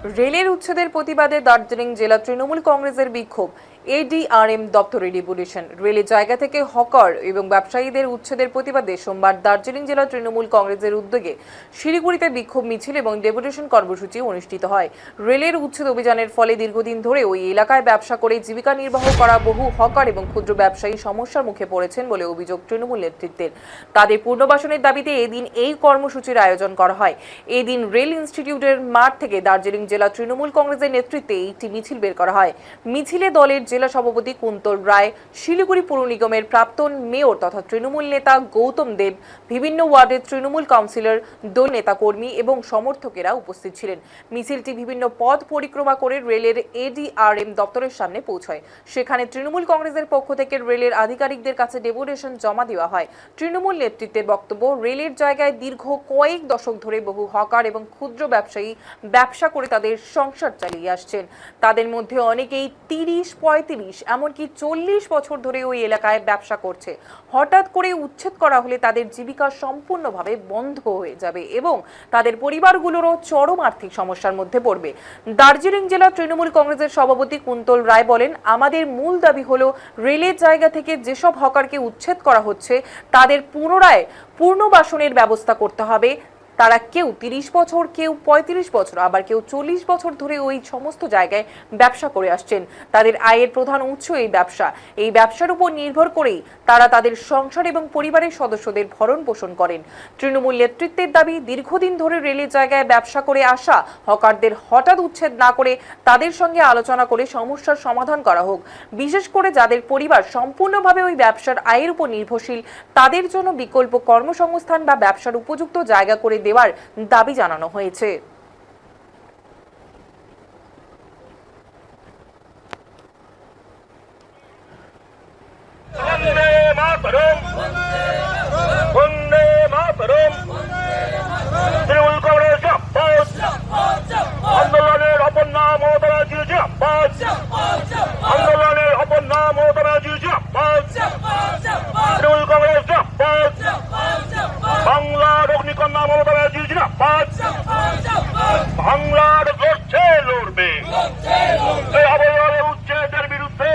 রেলের উচ্ছেদের প্রতিবাদে দার্জিলিং জেলা তৃণমূল কংগ্রেসের বিক্ষোভ। এডিআরএম দপ্তরে ডেপুটেশন। রেলের জায়গা থেকে হকার এবং ব্যবসায়ীদের উচ্ছেদের প্রতিবাদে সোমবার দার্জিলিং জেলা তৃণমূল কংগ্রেসের উদ্যোগে শিলিগুড়িতে বিক্ষোভ মিছিল এবং ডেপুটেশন কর্মসূচি অনুষ্ঠিত হয়। রেলের উচ্ছেদ অভিযানের ফলে দীর্ঘদিন ধরে ওই এলাকায় ব্যবসা করে জীবিকা নির্বাহ করা বহু হকার এবং ক্ষুদ্র ব্যবসায়ী সমস্যার মুখে পড়েছেন বলে অভিযোগ তৃণমূল নেতৃত্বের। তাদের পুনর্বাসনের দাবিতে এদিন এই কর্মসূচির আয়োজন করা হয়। এদিন রেল ইনস্টিটিউটের মাঠ থেকে দার্জিলিং জেলা তৃণমূল কংগ্রেসের নেতৃত্বে একটি মিছিল বের করা হয়। মিছিলে দলের জেলা সভাপতি কুন্তল রায়, শিলিগুড়ি পৌর নিগমের প্রাক্তন মেয়র তথা তৃণমূল নেতা গৌতম দেব, বিভিন্ন ওয়ার্ডের তৃণমূল কাউন্সিলর, দল নেতাকর্মী এবং সমর্থকেরা উপস্থিত ছিলেন। মিছিলটি বিভিন্ন পথ পরিক্রমা করে রেলের এডিআরএম দপ্তরের সামনে পৌঁছায়। সেখানে তৃণমূল কংগ্রেসের পক্ষ থেকে রেলের আধিকারিকদের কাছে ডেপুটেশন জমা দেওয়া হয়। তৃণমূল নেতৃত্বের বক্তব্য, রেলের জায়গায় দীর্ঘ কয়েক দশক ধরে বহু হকার এবং ক্ষুদ্র ব্যবসায়ী ব্যবসা করে তাদের সংসার চালিয়ে আসছেন। তাদের মধ্যে অনেকেই 30, 35 এমনকি 40 বছর ধরে ওই এলাকায় ব্যবসা করছে। হঠাৎ করে উচ্ছেদ করা হলে তাদের জীবিকা সম্পূর্ণভাবে বন্ধ হয়ে যাবে এবং তাদের পরিবারগুলোরও চরম আর্থিক সমস্যার মধ্যে পড়বে। দার্জিলিং জেলা তৃণমূল কংগ্রেসের সভাপতি কুন্তল রায় বলেন, আমাদের মূল দাবি হলো রেলের জায়গা থেকে যেসব হকারকে উচ্ছেদ করা হচ্ছে তাদের পুনরায় পুনর্বাসনের ব্যবস্থা করতে হবে। তারা কেউ 30 বছর, কেউ 35 বছর, আবার কেউ 40 বছর ধরে ওই সমস্ত জায়গায় ব্যবসা করে আসছেন। তাদের আয়ের প্রধান উৎস এই ব্যবসা। এই ব্যবসার উপর নির্ভর করেই তারা তাদের সংসার এবং পরিবারের সদস্যদের ভরণ পোষণ করেন। তৃণমূল নেতৃত্বের দাবি, দীর্ঘদিন ধরে রেলের জায়গায় ব্যবসা করে আসা হকারদের হঠাৎ উচ্ছেদ না করে তাদের সঙ্গে আলোচনা করে সমস্যার সমাধান করা হোক। বিশেষ করে যাদের পরিবার সম্পূর্ণভাবে ওই ব্যবসার আয়ের উপর নির্ভরশীল, তাদের জন্য বিকল্প কর্মসংস্থান বা ব্যবসার উপযুক্ত জায়গা করে দেওয়ার দাবি জানানো হয়েছে। আন্দোলনের অপর নাম মমতা ব্যানার্জি জিন্দাবাদ। আন্দোলনের অপর নাম মমতা ব্যানার্জি জিন্দাবাদ। তৃণমূল কংগ্রেস জিন্দাবাদ। বাংলার অগ্নিকন্যা মমতা ব্যানার্জি জিন্দাবাদ। বাংলার লড়ছে, লড়বে। এই অবৈধ উচ্ছেদের বিরুদ্ধে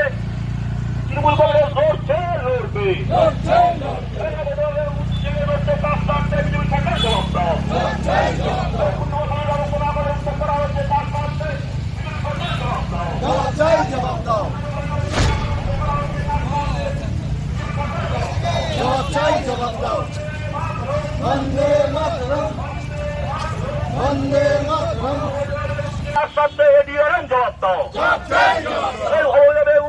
তৃণমূল কংগ্রেস লড়ছে, লড়বে। এডিআরএম জবাব দাও।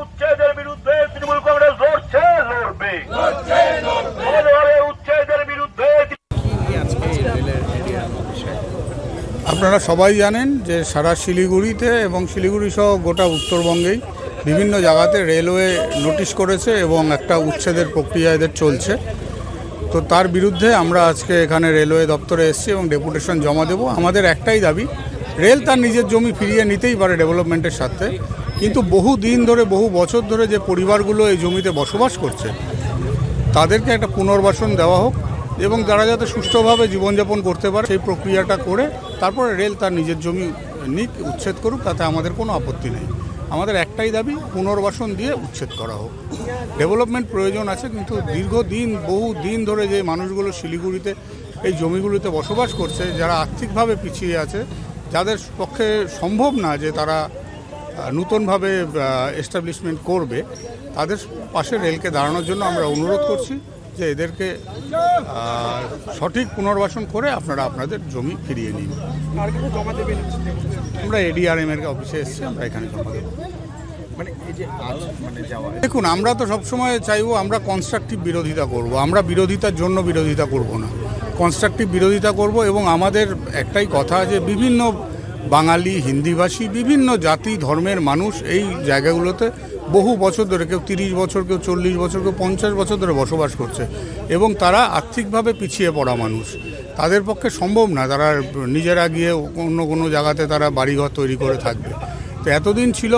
উচ্ছেদের বিরুদ্ধে তৃণমূল কংগ্রেস লড়ছে, লড়বে। উচ্ছেদের বিরুদ্ধে আপনারা সবাই জানেন যে সারা শিলিগুড়িতে এবং শিলিগুড়ি সহ গোটা উত্তরবঙ্গেই বিভিন্ন জায়গাতে রেলওয়ে নোটিশ করেছে এবং একটা উচ্ছেদের প্রক্রিয়া এদের চলছে। তো তার বিরুদ্ধে আমরা আজকে এখানে রেলওয়ে দপ্তরে এসেছি এবং ডেপুটেশন জমা দেব। আমাদের একটাই দাবি, রেল তার নিজের জমি ফিরিয়ে নিতেই পারে ডেভেলপমেন্টের স্বার্থে, কিন্তু বহু দিন ধরে, বহু বছর ধরে যে পরিবারগুলো এই জমিতে বসবাস করছে তাদেরকে একটা পুনর্বাসন দেওয়া হোক এবং তারা যাতে সুষ্ঠুভাবে জীবনযাপন করতে পারে সেই প্রক্রিয়াটা করে তারপরে রেল তার নিজের জমি নিক, উচ্ছেদ করুক, তাতে আমাদের কোনো আপত্তি নেই। আমাদের একটাই দাবি, পুনর্বাসন দিয়ে উচ্ছেদ করা হোক। ডেভেলপমেন্ট প্রয়োজন আছে, কিন্তু দীর্ঘদিন, বহু দিন ধরে যে মানুষগুলো শিলিগুড়িতে এই জমিগুলিতে বসবাস করছে, যারা আর্থিকভাবে পিছিয়ে আছে, যাদের পক্ষে সম্ভব না যে তারা নূতনভাবে এস্টাবলিশমেন্ট করবে, তাদের পাশে রেলকে দাঁড়ানোর জন্য আমরা অনুরোধ করছি যে এদেরকে সঠিক পুনর্বাসন করে আপনারা আপনাদের জমি ফিরিয়ে নিন। আমরা এডিআরএম এর অফিসে এসেছি, আমরা এখানে জমা দেবো। দেখুন, আমরা তো সবসময় চাইবো আমরা কনস্ট্রাকটিভ বিরোধিতা করব। আমরা বিরোধিতার জন্য বিরোধিতা করব না, কনস্ট্রাকটিভ বিরোধিতা করব। এবং আমাদের একটাই কথা যে বিভিন্ন বাঙালি, হিন্দিভাষী, বিভিন্ন জাতি ধর্মের মানুষ এই জায়গাগুলোতে বহু বছর ধরে, কেউ 30 বছর, কেউ 40 বছর, কেউ 50 বছর ধরে বসবাস করছে এবং তারা আর্থিকভাবে পিছিয়ে পড়া মানুষ। তাদের পক্ষে সম্ভব না তারা নিজেরা গিয়ে অন্য কোনো জায়গাতে তারা বাড়িঘর তৈরি করে থাকবে। তো এতদিন ছিল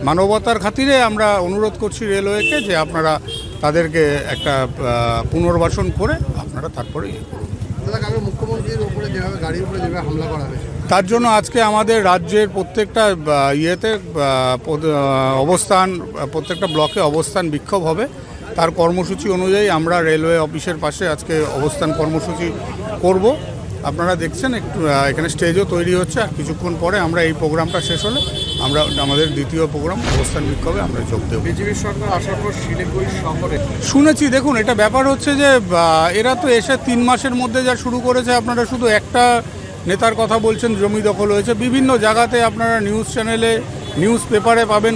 মানবতার খাতিরে আমরা অনুরোধ করছি রেলওয়েকে যে আপনারা তাদেরকে একটা পুনর্বাসন করে আপনারা তারপরে মুখ্যমন্ত্রীর উপরে যেভাবে গাড়ির উপরে যেভাবে হামলা করা হয়েছে তার জন্য আজকে আমাদের রাজ্যের প্রত্যেকটা প্রত্যেকটা ব্লকে অবস্থান বিক্ষোভ হবে। তার কর্মসূচি অনুযায়ী আমরা রেলওয়ে অফিসের পাশে আজকে অবস্থান কর্মসূচি করব। আপনারা দেখছেন একটু এখানে স্টেজও তৈরি হচ্ছে, আর কিছুক্ষণ পরে আমরা এই প্রোগ্রামটা শেষ হলে আমরা আমাদের দ্বিতীয় প্রোগ্রাম অবস্থান বিক্ষোভে আমরা যোগ দেব। বিজেপির সরকার আসার পর শিলিগুড়ি শহরে শুনেছি, দেখুন এটা ব্যাপার হচ্ছে যে এরা তো এসে 3 মাসের মধ্যে যা শুরু করেছে, আপনারা শুধু একটা নেতার কথা বলছেন জমি দখল হয়েছে। বিভিন্ন জায়গাতে আপনারা নিউজ চ্যানেলে নিউজ পেপারে পাবেন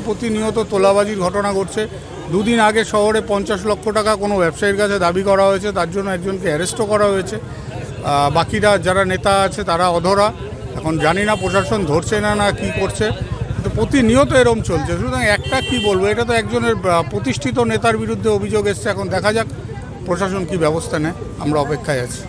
প্রতিনিয়ত তোলাবাজির ঘটনা ঘটছে। 2 দিন আগে শহরে 50 লক্ষ টাকা কোনো ব্যবসায়ীর কাছে দাবি করা হয়েছে, তার জন্য একজনকে অ্যারেস্টও করা হয়েছে। বাকিরা যারা নেতা আছে তারা অধরা, এখন জানি না প্রশাসন ধরছে না কি করছে, কিন্তু প্রতিনিয়ত এরম চলছে। সুতরাং একটা কি বলবো, এটা তো একজনের প্রতিষ্ঠিত নেতার বিরুদ্ধে অভিযোগ এসছে, এখন দেখা যাক প্রশাসন কি ব্যবস্থা নেয়, আমরা অপেক্ষায় আছি।